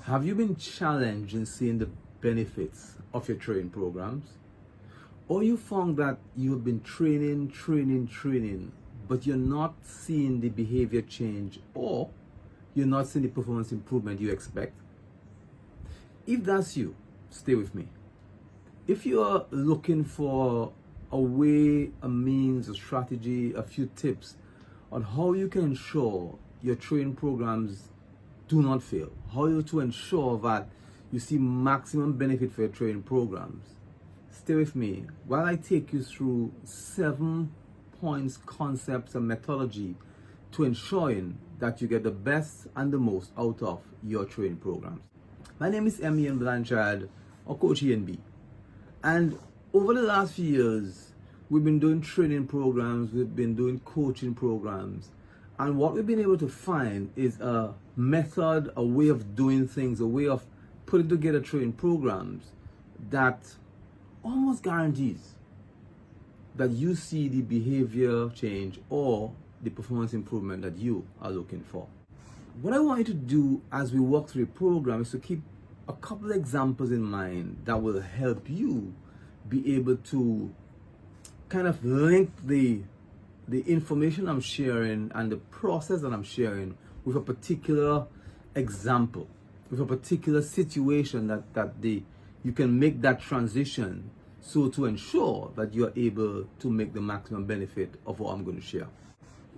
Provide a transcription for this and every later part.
Have you been challenged in seeing the benefits of your training programs? Or you found that you've been training, but you're not seeing the behavior change, or you're not seeing the performance improvement you expect? If that's you, stay with me. If you are looking for a way, a means, a strategy, a few tips on how you can ensure your training programs do not fail, how you to ensure that you see maximum benefit for your training programs, stay with me while I take you through 7 points, concepts, and methodology to ensuring that you get the best and the most out of your training programs. My name is Ian Blanchard, or Coach ENB. And over the last few years, we've been doing training programs, we've been doing coaching programs, and what we've been able to find is a method, a way of doing things, a way of putting together training programs that almost guarantees that you see the behavior change or the performance improvement that you are looking for. What I want you to do as we walk through the program is to keep a couple of examples in mind that will help you be able to kind of link the information I'm sharing and the process that I'm sharing with a particular example, with a particular situation that you can make that transition, so to ensure that you're able to make the maximum benefit of what I'm going to share.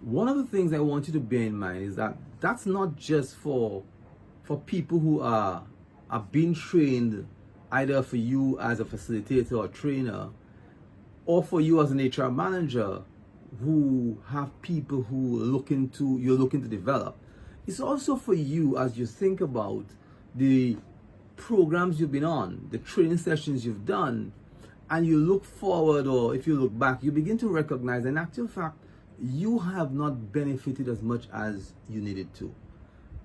One of the things I want you to bear in mind is that that's not just for people who are being trained, either for you as a facilitator or trainer, or for you as an HR manager who have people who you're looking to develop. It's also for you as you think about the programs you've been on, the training sessions you've done, and you look forward, or if you look back, you begin to recognize in actual fact you have not benefited as much as you needed to.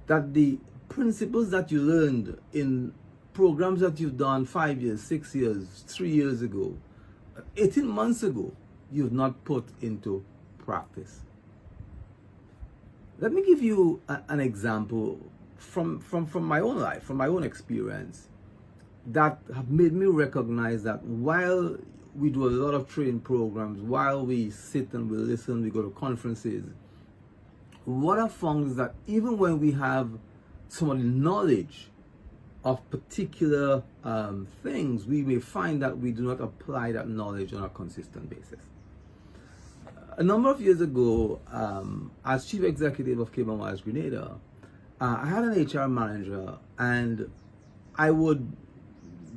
That the principles that you learned in programs that you've done 5 years, 6 years, 3 years ago, 18 months ago, you've not put into practice. Let me give you an example from my own life, from my own experience, that have made me recognize that while we do a lot of training programs, while we sit and we listen, we go to conferences, what I found is that even when we have some of the knowledge of particular things, we may find that we do not apply that knowledge on a consistent basis. A number of years ago, as chief executive of Cayman Wise Grenada, I had an HR manager, and I would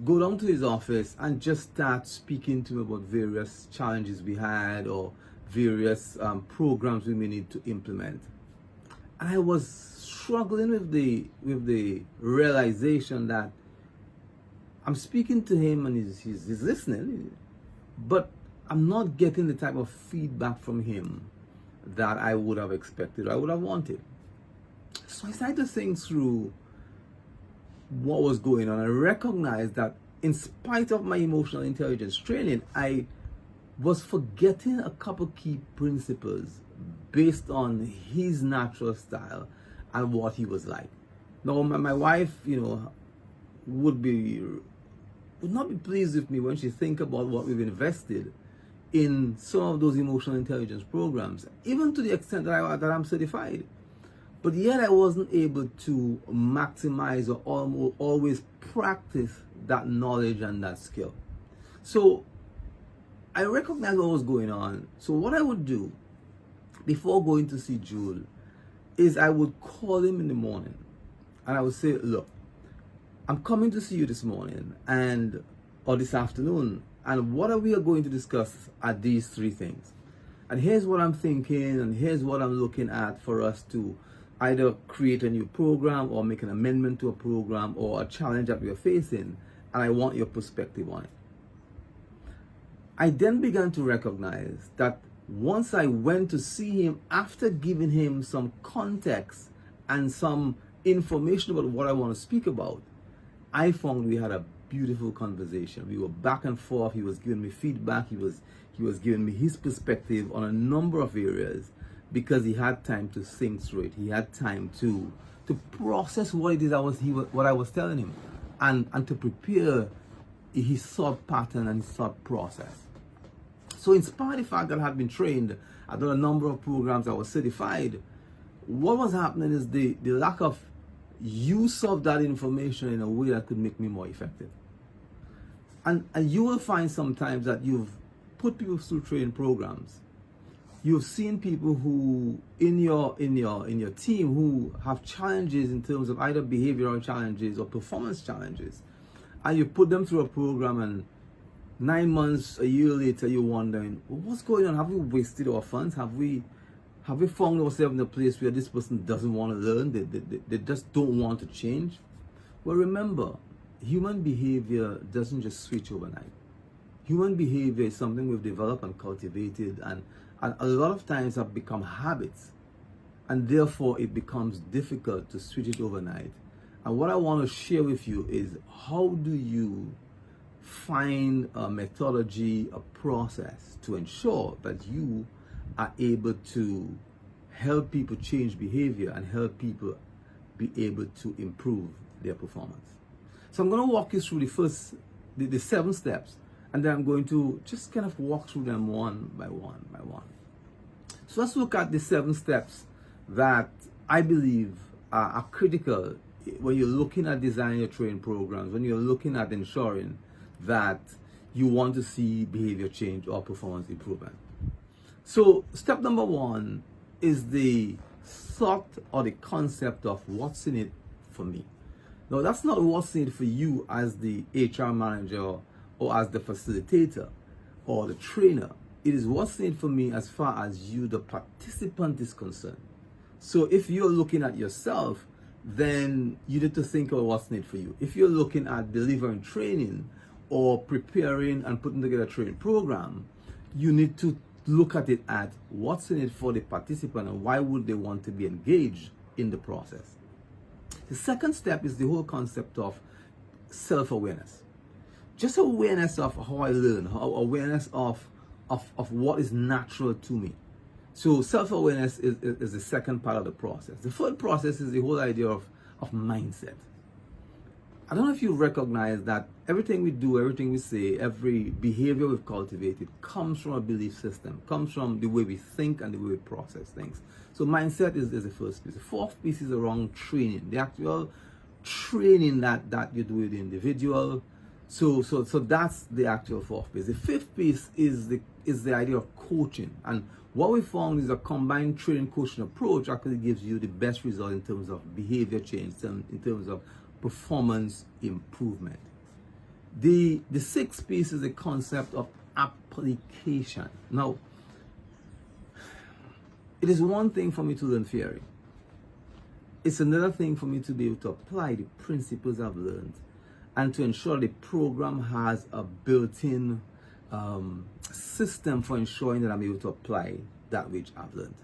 go down to his office and just start speaking to him about various challenges we had or various programs we may need to implement. And I was struggling with the realization that I'm speaking to him and he's listening, but I'm not getting the type of feedback from him that I would have expected, or I would have wanted. So I started to think through what was going on. I recognized that in spite of my emotional intelligence training, I was forgetting a couple key principles based on his natural style and what he was like. Now, my wife, would not be pleased with me when she think about what we've invested in some of those emotional intelligence programs, even to the extent that I'm certified. But yet I wasn't able to maximize or always practice that knowledge and that skill. So I recognized what was going on. So what I would do before going to see Jewel is I would call him in the morning and I would say, look, I'm coming to see you this morning or this afternoon, and what are we going to discuss are these 3 things. And here's what I'm thinking, and here's what I'm looking at for us to either create a new program or make an amendment to a program or a challenge that we are facing, and I want your perspective on it. I then began to recognize that once I went to see him, after giving him some context and some information about what I want to speak about, I found we had a beautiful conversation. We were back and forth. He was giving me feedback. He was giving me his perspective on a number of areas, because he had time to think through it. He had time to to process what it is what I was telling him, and to prepare his thought pattern and his thought process. So in spite of the fact that I had been trained, I'd done a number of programs, I was certified, what was happening is the lack of use of that information in a way that could make me more effective. And you will find sometimes that you've put people through training programs. You've seen people who in your team who have challenges in terms of either behavioral challenges or performance challenges, and you put them through a program, and 9 months, a year later, you're wondering, well, what's going on? Have we wasted our funds? Have we found ourselves in a place where this person doesn't want to learn? They just don't want to change? Well, remember, human behavior doesn't just switch overnight. Human behavior is something we've developed and cultivated, and a lot of times have become habits, and therefore it becomes difficult to switch it overnight. And what I want to share with you is, how do you find a methodology, a process to ensure that you are able to help people change behavior and help people be able to improve their performance. So I'm going to walk you through the 7 steps, and then I'm going to just kind of walk through them one by one. So let's look at the 7 steps that I believe are critical when you're looking at designing your training programs, when you're looking at ensuring that you want to see behavior change or performance improvement. So step number 1 is the thought or the concept of what's in it for me. Now, that's not what's in it for you as the HR manager or as the facilitator or the trainer. It is what's in it for me as far as you, the participant, is concerned. So if you're looking at yourself, then you need to think of what's in it for you. If you're looking at delivering training or preparing and putting together a training program, you need to look at it at what's in it for the participant and why would they want to be engaged in the process. The second step is the whole concept of self-awareness. Just awareness of how I learn, awareness of what is natural to me. So self-awareness is the second part of the process. The third process is the whole idea of mindset. I don't know if you recognize that everything we do, everything we say, every behavior we've cultivated comes from a belief system, comes from the way we think and the way we process things. So mindset is the first piece. The fourth piece is around training, the actual training that you do with the individual. So that's the actual fourth piece. The fifth piece is the idea of coaching. And what we found is a combined training coaching approach actually gives you the best result in terms of behavior change, in terms of performance improvement. The sixth piece is the concept of application. Now, it is one thing for me to learn theory. It's another thing for me to be able to apply the principles I've learned and to ensure the program has a built-in system for ensuring that I'm able to apply that which I've learned.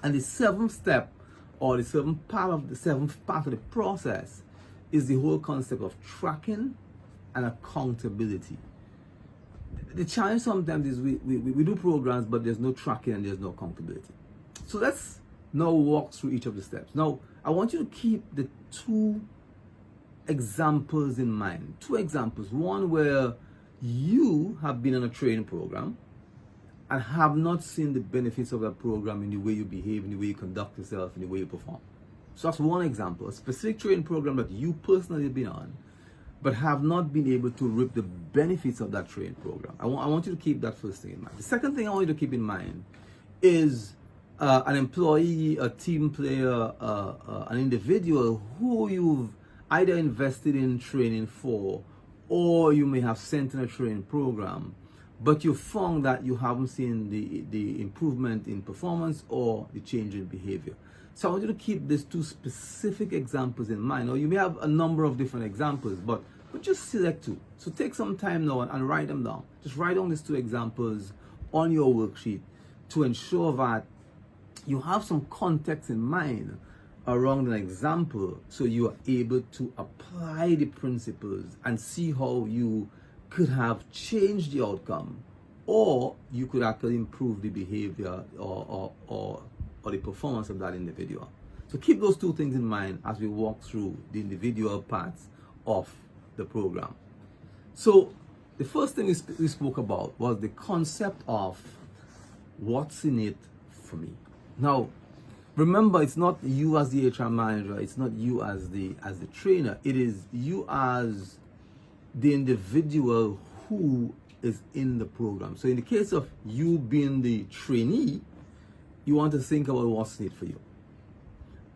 And the seventh step, or the seventh part of the process, is the whole concept of tracking and accountability. The challenge sometimes is we do programs, but there's no tracking and there's no accountability. So let's now walk through each of the steps. Now, I want you to keep the 2 examples in mind. 2 examples. One where you have been on a training program and have not seen the benefits of that program in the way you behave, in the way you conduct yourself, in the way you perform. So that's one example, a specific training program that you personally have been on, but have not been able to reap the benefits of that training program. I want you to keep that first thing in mind. The second thing I want you to keep in mind is an employee, a team player, an individual who you've either invested in training for, or you may have sent in a training program, but you found that you haven't seen the improvement in performance or the change in behavior. So I want you to keep these 2 specific examples in mind. Or you may have a number of different examples, but just select 2. So take some time now and write them down. Just write down these 2 examples on your worksheet to ensure that you have some context in mind around an example, so you are able to apply the principles and see how you could have changed the outcome, or you could actually improve the behavior or the performance of that individual. So keep those two things in mind as we walk through the individual parts of the program. So the first thing we spoke about was the concept of what's in it for me. Now, remember, it's not you as the HR manager, it's not you as the trainer, it is you as the individual who is in the program. So in the case of you being the trainee, you want to think about what's in it for you.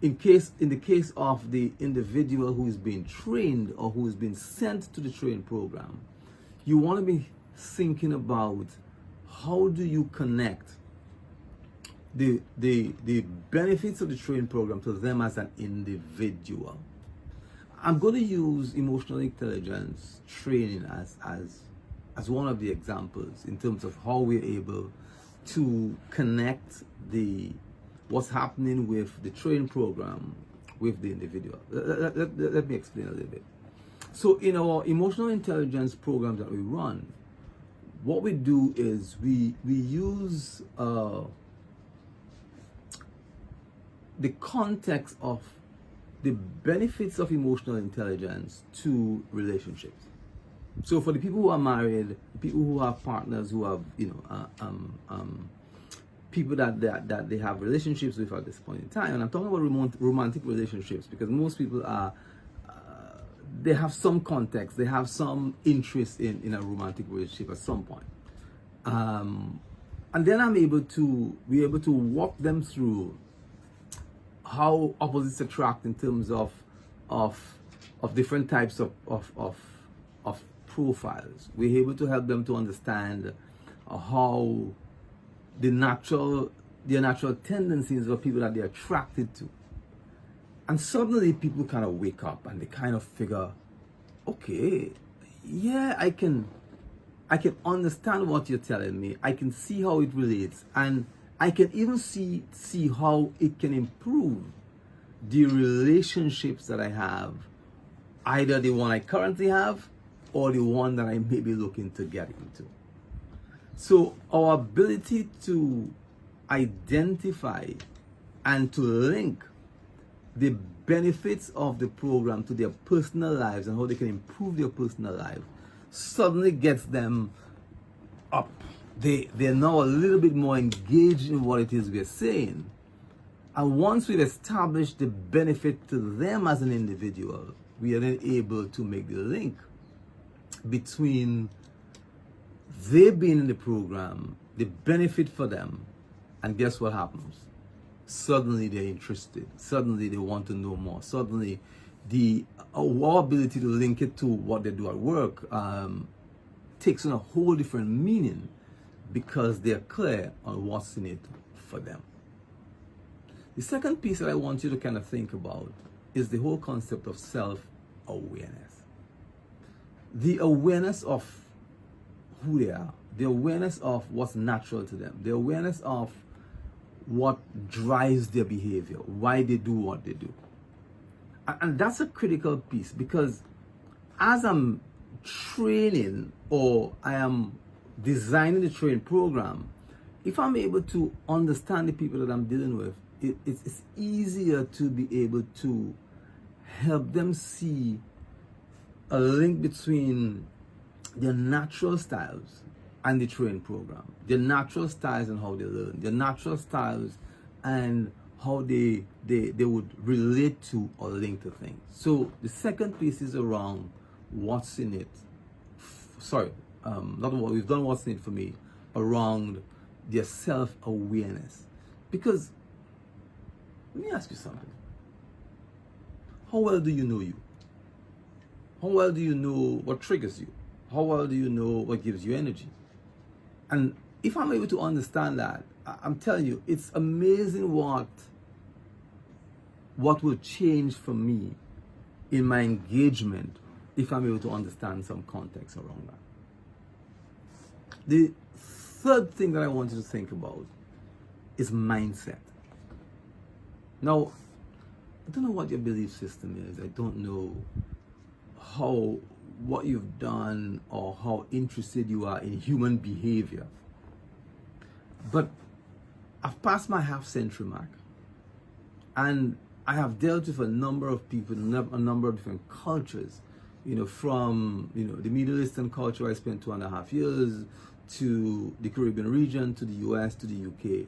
In the case of the individual who is being trained or who is being sent to the training program, you want to be thinking about how do you connect the benefits of the training program to them as an individual. I'm going to use emotional intelligence training as one of the examples in terms of how we're able to connect what's happening with the training program with the individual. Let me explain a little bit. So in our emotional intelligence programs that we run, what we do is we use the context of the benefits of emotional intelligence to relationships. So for the people who are married, people who have partners who have, people that they have relationships with at this point in time, and I'm talking about romantic relationships because most people they have some context, they have some interest in a romantic relationship at some point. And then we're able to walk them through how opposites attract in terms of different types of profiles. We're able to help them to understand how their natural tendencies of people that they're attracted to. And suddenly people kind of wake up and they kind of figure, okay, yeah, I can understand what you're telling me. I can see how it relates, and I can even see how it can improve the relationships that I have, either the one I currently have or the one that I may be looking to get into. So our ability to identify and to link the benefits of the program to their personal lives and how they can improve their personal life suddenly gets them up. They're now a little bit more engaged in what it is we're saying. And once we've established the benefit to them as an individual, we are then able to make the link between they being in the program, the benefit for them, and guess what happens? Suddenly they're interested. Suddenly they want to know more. Suddenly our ability to link it to what they do at work takes on a whole different meaning because they're clear on what's in it for them. The second piece that I want you to kind of think about is the whole concept of self-awareness. The awareness of who they are, the awareness of what's natural to them, the awareness of what drives their behavior, why they do what they do. And that's a critical piece because as I'm training or I am designing the training program, if I'm able to understand the people that I'm dealing with, it's easier to be able to help them see a link between their natural styles and the training program. Their natural styles and how they learn. Their natural styles and how they would relate to or link to things. So the second piece is around what's in it. Not what we've done. What's in it for me around their self-awareness. Because let me ask you something. How well do you know you? How well do you know what triggers you? How well do you know what gives you energy? And if I'm able to understand that, I'm telling you, it's amazing what will change for me in my engagement if I'm able to understand some context around that. The third thing that I want you to think about is mindset. Now, I don't know what your belief system is. I don't know what you've done or how interested you are in human behavior. But I've passed my half-century mark. And I have dealt with a number of people, a number of different cultures, from, the Middle Eastern culture I spent 2.5 years, to the Caribbean region, to the US, to the UK.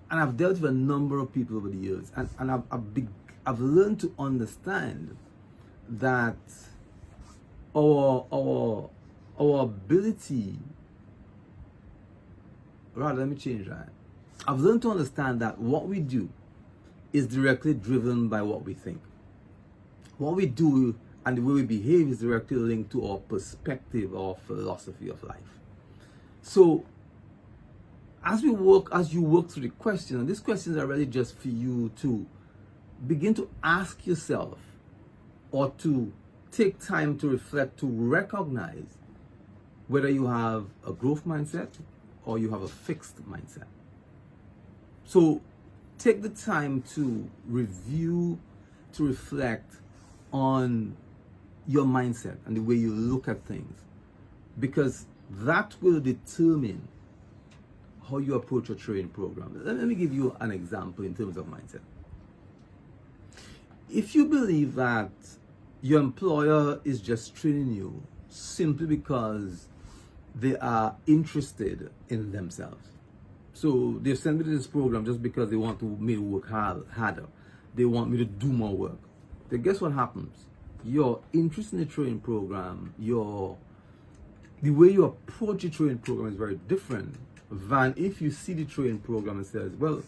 And I've dealt with a number of people over the years. And I've learned to understand that our ability, rather, let me change that. I've learned to understand that what we do is directly driven by what we think. What we do and the way we behave is directly linked to our perspective or philosophy of life. So, as you work through the questions, and these questions are really just for you to begin to ask yourself, or to take time to reflect, to recognize whether you have a growth mindset or you have a fixed mindset. So take the time to review, to reflect on your mindset and the way you look at things, because that will determine how you approach your training program. Let me give you an example in terms of mindset. If you believe that your employer is just training you simply because they are interested in themselves, so they've sent me to this program just because they want to make me work harder, they want me to do more work, then guess what happens? Your interest in the training program, the way you approach the training program is very different than if you see the training program and says, well,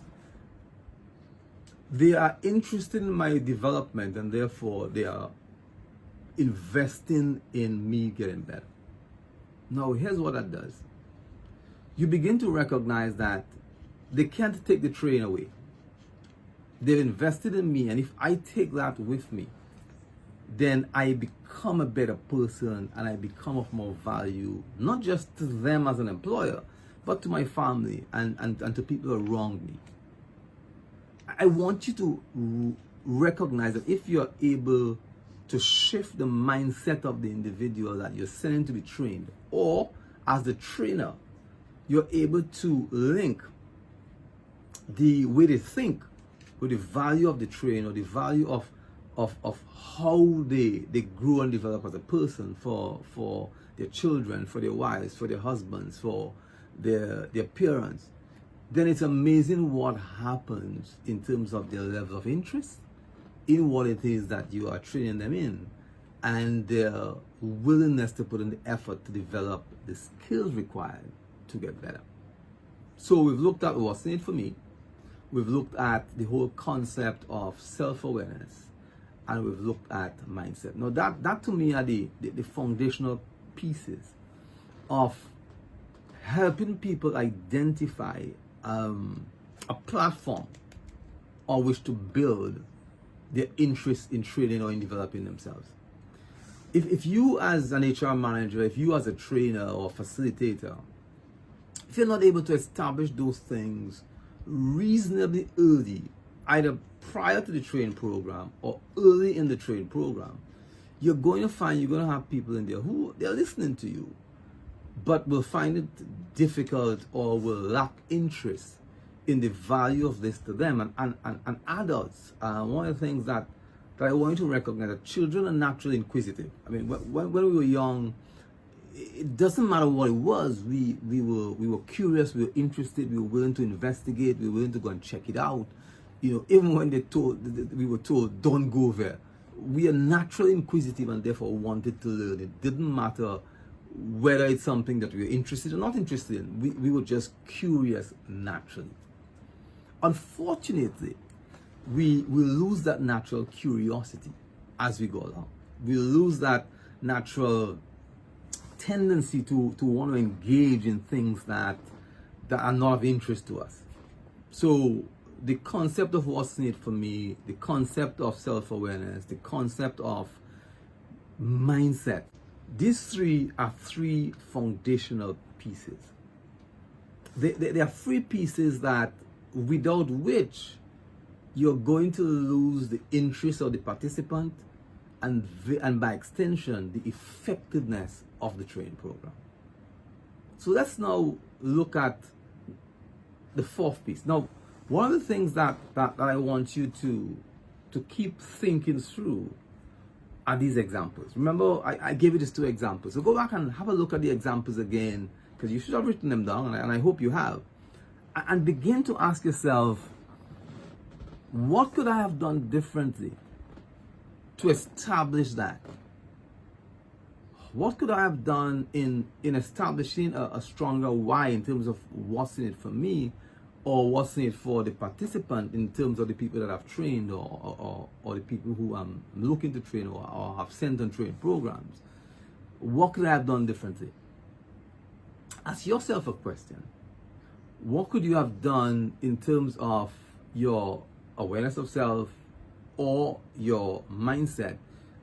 they are interested in my development and therefore they are investing in me getting better. Now, here's what that does. You begin to recognize that they can't take the train away. They've invested in me, and if I take that with me, then I become a better person and I become of more value, not just to them as an employer, but to my family and to people around me. I want you to recognize that if you're able to shift the mindset of the individual that you're sending to be trained, or as the trainer, you're able to link the way they think with the value of the train, or the value of how they grow and develop as a person for their children, for their wives, for their husbands, for their parents, then it's amazing what happens in terms of their level of interest in what it is that you are training them in, and their willingness to put in the effort to develop the skills required to get better. So we've looked at what's in it for me, we've looked at the whole concept of self-awareness, and we've looked at mindset. Now that to me are the foundational pieces of helping people identify a platform on which to build their interest in training or in developing themselves. If you as an HR manager, if you as a trainer or facilitator, if you're not able to establish those things reasonably early, either prior to the training program or early in the training program, you're going to find you're going to have people in there who they're listening to you, but will find it difficult or will lack interest in the value of this to them. And adults, one of the things that I want you to recognize, that children are naturally inquisitive. I mean, when we were young, it doesn't matter what it was. We were curious, we were interested, we were willing to investigate, we were willing to go and check it out. Even when we were told, don't go there. We are naturally inquisitive and therefore wanted to learn. It didn't matter whether it's something that we were interested or not interested in. We were just curious naturally. Unfortunately, we lose that natural curiosity as we go along. We lose that natural tendency to want to engage in things that are not of interest to us. So the concept of what's in it for me, the concept of self-awareness, the concept of mindset, these three are three foundational pieces. They are three pieces that without which you're going to lose the interest of the participant and by extension the effectiveness of the training program. So let's now look at the fourth piece. Now, one of the things that I want you to to keep thinking through are these examples. Remember, I gave you these 2 examples. So go back and have a look at the examples again, because you should have written them down, and I hope you have. And begin to ask yourself, what could I have done differently to establish that? What could I have done in establishing a stronger why in terms of what's in it for me, or what's in it for the participant in terms of the people that I've trained, or the people who I'm looking to train, or have sent on training programs? What could I have done differently? Ask yourself a question. What could you have done in terms of your awareness of self or your mindset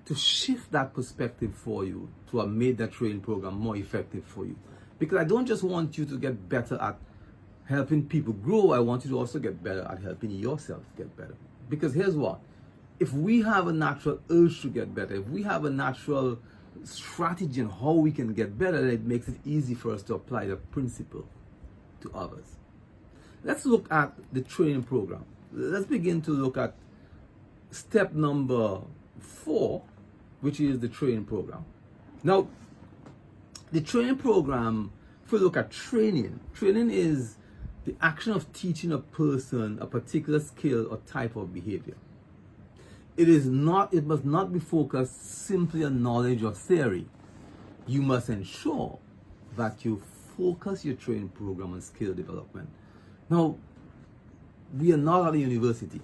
to shift that perspective for you, to have made that training program more effective for you? Because I don't just want you to get better at helping people grow, I want you to also get better at helping yourself get better. Because here's what, if we have a natural urge to get better, if we have a natural strategy on how we can get better, then it makes it easy for us to apply the principle to others. Let's look at the training program. Let's begin to look at step number 4, which is the training program. Now, the training program, if we look at training is the action of teaching a person a particular skill or type of behavior. It must not be focused simply on knowledge or theory. You must ensure that you focus your training program on skill development. Now, we are not at a university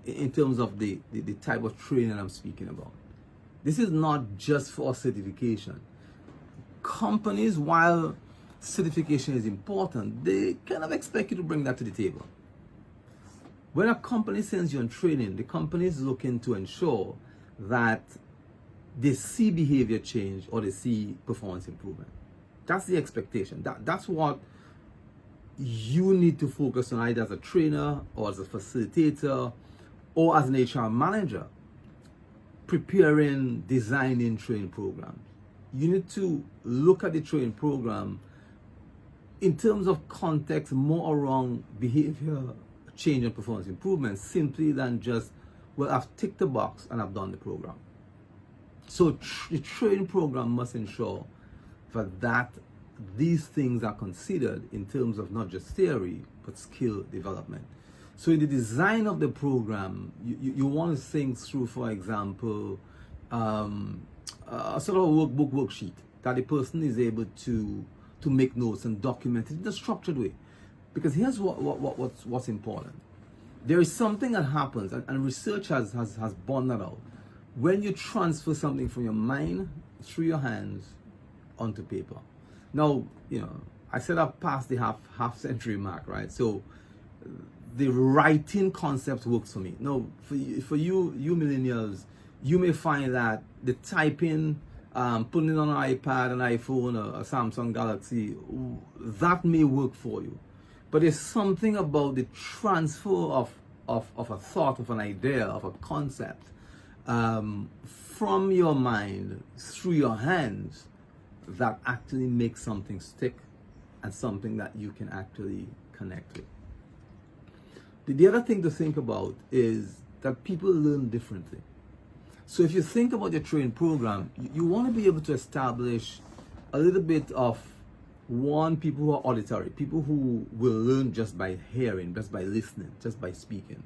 in terms of the type of training I'm speaking about. This is not just for certification. Companies, while certification is important, they kind of expect you to bring that to the table. When a company sends you on training, the company is looking to ensure that they see behavior change or they see performance improvement. That's the expectation. That's what you need to focus on, either as a trainer or as a facilitator or as an HR manager, preparing, designing training programs. You need to look at the training program in terms of context more around behavior change and performance improvement, simply than just, well, I've ticked the box and I've done the program. So the training program must ensure that these things are considered in terms of not just theory, but skill development. So in the design of the program, you want to think through, for example, a sort of workbook worksheet that the person is able to make notes and document it in a structured way. Because here's what's important. There is something that happens, and research has borne that out, when you transfer something from your mind through your hands onto paper. Now, I said I've passed the half century mark, right? So the writing concept works for me. Now, for you millennials, you may find that the typing, putting it on an iPad, an iPhone, a Samsung Galaxy, that may work for you. But there's something about the transfer of a thought, of an idea, of a concept, from your mind through your hands, that actually makes something stick and something that you can actually connect with. The other thing to think about is that people learn differently. So if you think about your training program, you want to be able to establish a little bit of, one, people who are auditory, people who will learn just by hearing, just by listening, just by speaking.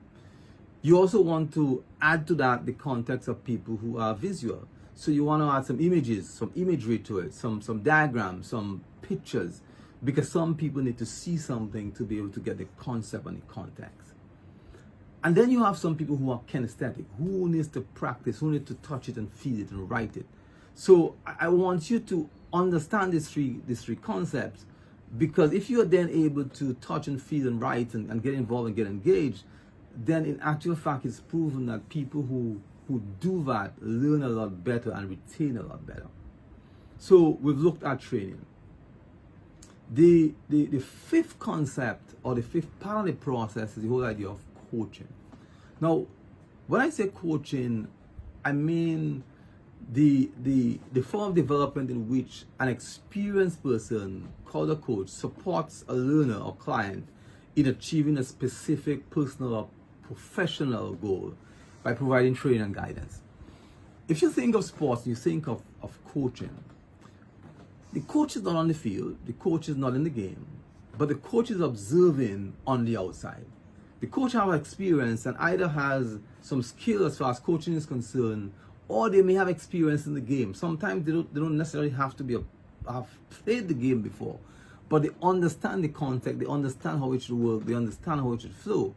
You also want to add to that the context of people who are visual. So you want to add some images, some imagery to it, some diagrams, some pictures, because some people need to see something to be able to get the concept and the context. And then you have some people who are kinesthetic, who needs to practice, who need to touch it and feel it and write it. So I want you to understand these three concepts, because if you're then able to touch and feel and write and get involved and get engaged, then in actual fact it's proven that people who do that learn a lot better and retain a lot better. So we've looked at training. The fifth concept, or the fifth part of the process, is the whole idea of coaching. Now, when I say coaching, I mean the form of development in which an experienced person called a coach supports a learner or client in achieving a specific personal or professional goal by providing training and guidance. If you think of sports, you think of coaching. The coach is not on the field, the coach is not in the game, but the coach is observing on the outside. The coach has experience and either has some skill as far as coaching is concerned, or they may have experience in the game. Sometimes they don't necessarily have to have played the game before, but they understand the context, they understand how it should work, they understand how it should flow.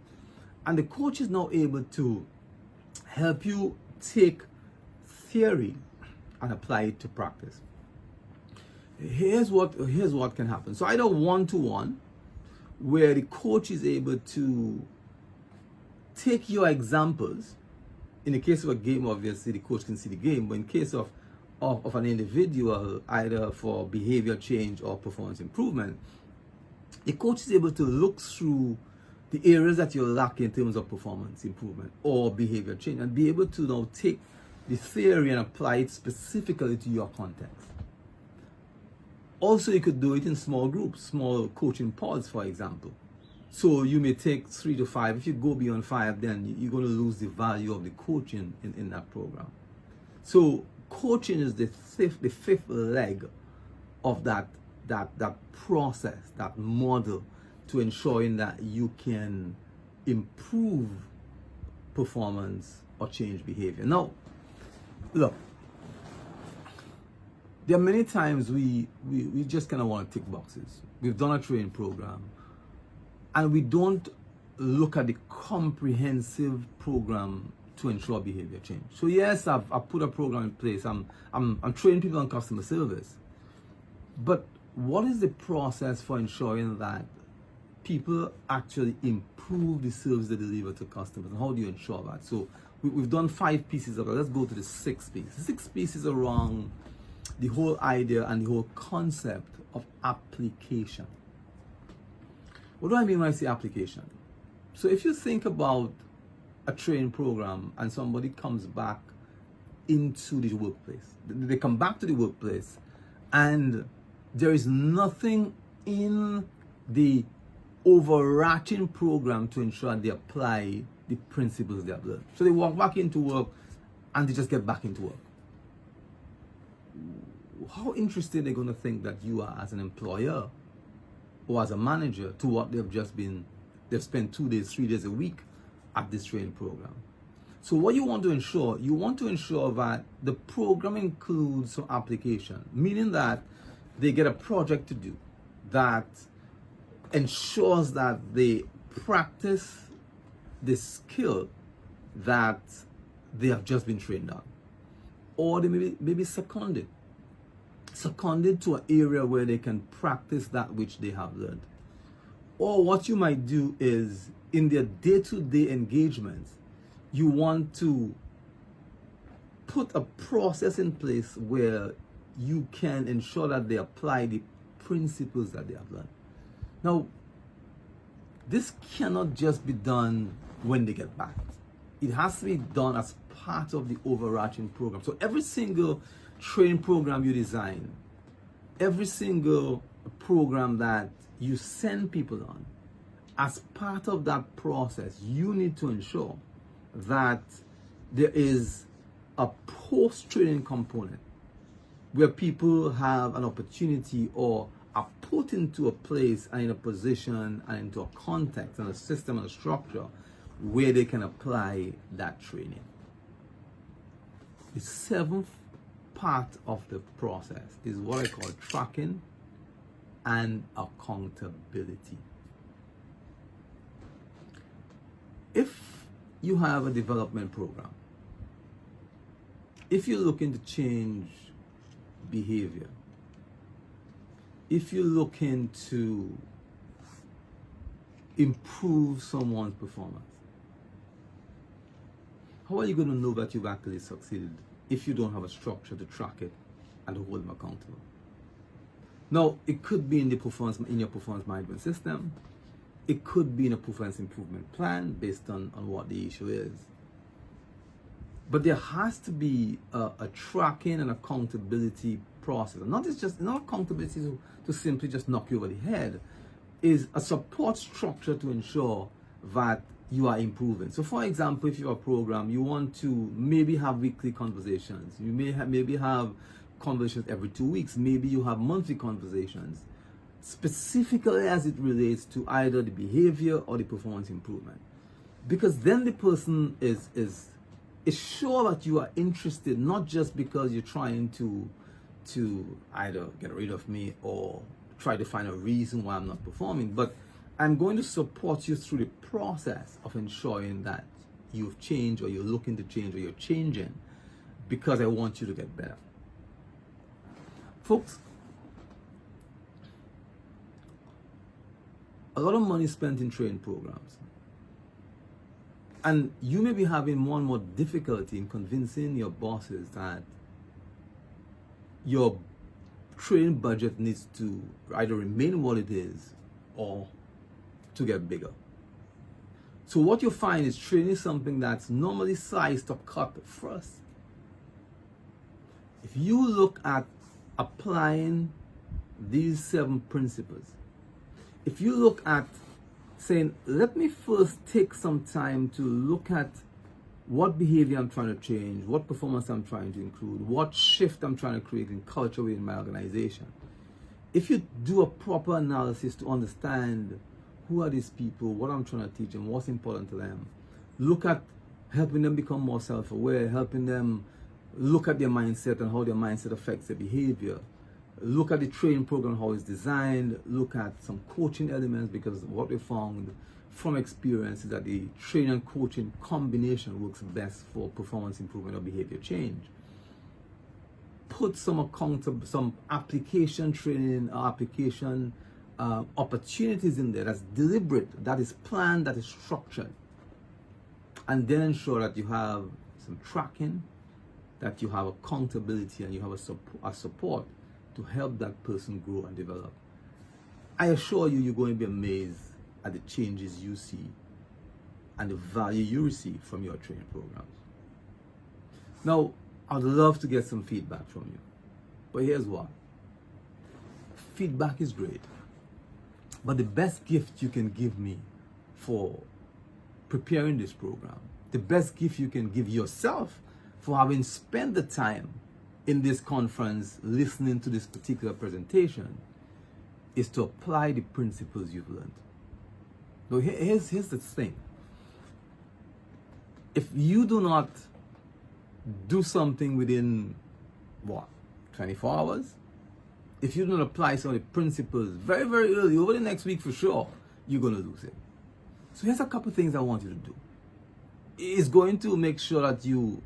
And the coach is now able to help you take theory and apply it to practice. Here's what can happen. So either one-to-one, where the coach is able to take your examples. In the case of a game, obviously the coach can see the game, but in case of an individual, either for behavior change or performance improvement, the coach is able to look through the areas that you're lacking in terms of performance improvement or behavior change and be able to now take the theory and apply it specifically to your context. Also, you could do it in small groups, small coaching pods, for example. So you may take 3 to 5. If you go beyond 5, then you're going to lose the value of the coaching in that program. So coaching is the fifth leg of that process, that model, to ensuring that you can improve performance or change behavior. Now, look, there are many times we just kind of want to tick boxes. We've done a training program and we don't look at the comprehensive program to ensure behavior change. So yes, I've put a program in place. I'm training people on customer service. But what is the process for ensuring that people actually improve the service they deliver to customers? And how do you ensure that? So we've done 5 pieces of it. Let's go to the 6th piece. The 6th piece is around the whole idea and the whole concept of application. What do I mean when I say application? So if you think about a training program and somebody comes back into the workplace, they come back to the workplace and there is nothing in the overarching program to ensure they apply the principles they have learned. So they walk back into work and they just get back into work. How interested they're going to think that you are as an employer or as a manager to what they've spent 2 days, 3 days a week at this training program. So what you want to ensure that the program includes some application, meaning that they get a project to do that ensures that they practice the skill that they have just been trained on. Or they may be seconded to an area where they can practice that which they have learned. Or what you might do is, in their day-to-day engagements, you want to put a process in place where you can ensure that they apply the principles that they have learned. Now, this cannot just be done when they get back. It has to be done as part of the overarching program. So every single training program you design, every single program that you send people on, as part of that process, you need to ensure that there is a post-training component where people have an opportunity or are put into a place and in a position and into a context and a system and a structure where they can apply that training. The 7th part of the process is what I call tracking and accountability. If you have a development program, if you're looking to change behavior, if you're looking to improve someone's performance, how are you going to know that you've actually succeeded if you don't have a structure to track it and to hold them accountable? Now, it could be in your performance management system. It could be in a performance improvement plan based on what the issue is. But there has to be a tracking and accountability process. And not accountability to simply just knock you over the head. Is a support structure to ensure that you are improving. So for example, if you're a program, you want to maybe have weekly conversations. You maybe have conversations every 2 weeks. Maybe you have monthly conversations, specifically as it relates to either the behavior or the performance improvement. Because then the person is sure that you are interested, not just because you're trying to either get rid of me or try to find a reason why I'm not performing, but I'm going to support you through the process of ensuring that you've changed, or you're looking to change, or you're changing, because I want you to get better. Folks, a lot of money spent in training programs. And you may be having more and more difficulty in convincing your bosses that your training budget needs to either remain what it is or to get bigger. So what you find is training something that's normally sized or cut first. If you look at applying these 7 principles, if you look at saying, let me first take some time to look at what behavior I'm trying to change, what performance I'm trying to include, what shift I'm trying to create in culture within my organization. If you do a proper analysis to understand who are these people, what I'm trying to teach them, what's important to them, look at helping them become more self-aware, helping them look at their mindset and how their mindset affects their behavior, look at the training program, how it's designed, look at some coaching elements, because what we found from experience is that the training and coaching combination works best for performance improvement or behavior change. Put some application training or application opportunities in there that's deliberate, that is planned, that is structured, and then ensure that you have some tracking, that you have accountability, and you have a support to help that person grow and develop. I assure you, you're going to be amazed at the changes you see and the value you receive from your training programs. Now, I'd love to get some feedback from you, but here's what. Feedback is great, but the best gift you can give me for preparing this program, the best gift you can give yourself for having spent the time in this conference listening to this particular presentation, is to apply the principles you've learned. So here's the thing. If you do not do something within, 24 hours? If you don't apply some of the principles very, very early, over the next week for sure, you're going to lose it. So here's a couple things I want you to do. It's going to make sure that you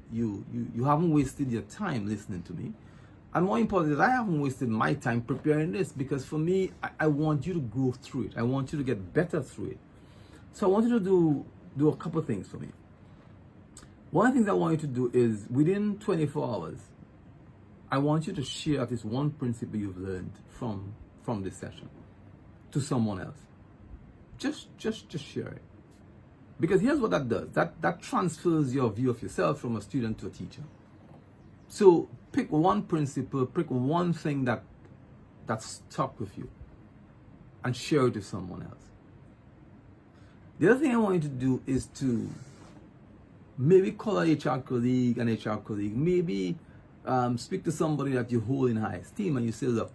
haven't wasted your time listening to me. And more importantly, that I haven't wasted my time preparing this, because for me, I want you to grow through it. I want you to get better through it. So I want you to do a couple things for me. One of the things I want you to do is, within 24 hours, I want you to share at least one principle you've learned from this session to someone else. Just share it. Because here's what that does. That transfers your view of yourself from a student to a teacher. So pick one principle, pick one thing that stuck with you, and share it with someone else. The other thing I want you to do is to maybe call an HR colleague, maybe speak to somebody that you hold in high esteem, and you say, look,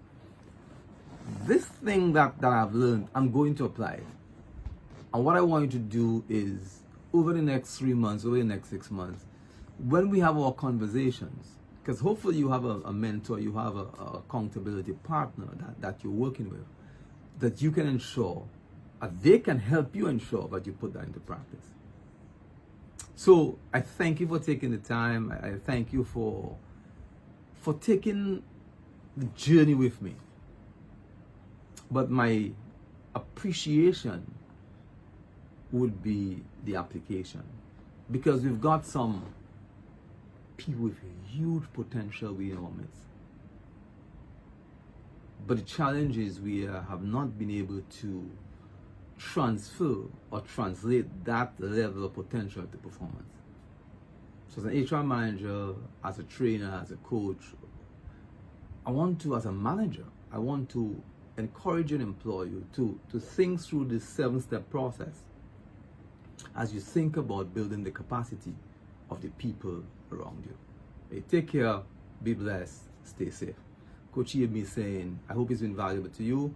this thing that I've learned, I'm going to apply it. And what I want you to do is, over the next 3 months, over the next 6 months, when we have our conversations, because hopefully you have a mentor, you have a accountability partner that you're working with, that you can ensure, they can help you ensure that you put that into practice. So I thank you for taking the time. I thank you for taking the journey with me. But my appreciation would be the application, because we've got some people with huge potential within our midst. But the challenge is we have not been able to transfer or translate that level of potential to performance. So as an HR manager, as a trainer, as a coach, as a manager, I want to encourage and employ you to think through this 7-step process as you think about building the capacity of the people around you. Hey, take care, be blessed, stay safe. Coach me saying, I hope it's been valuable to you.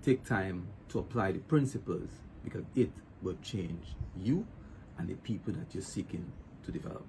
Take time to apply the principles, because it will change you and the people that you're seeking to develop.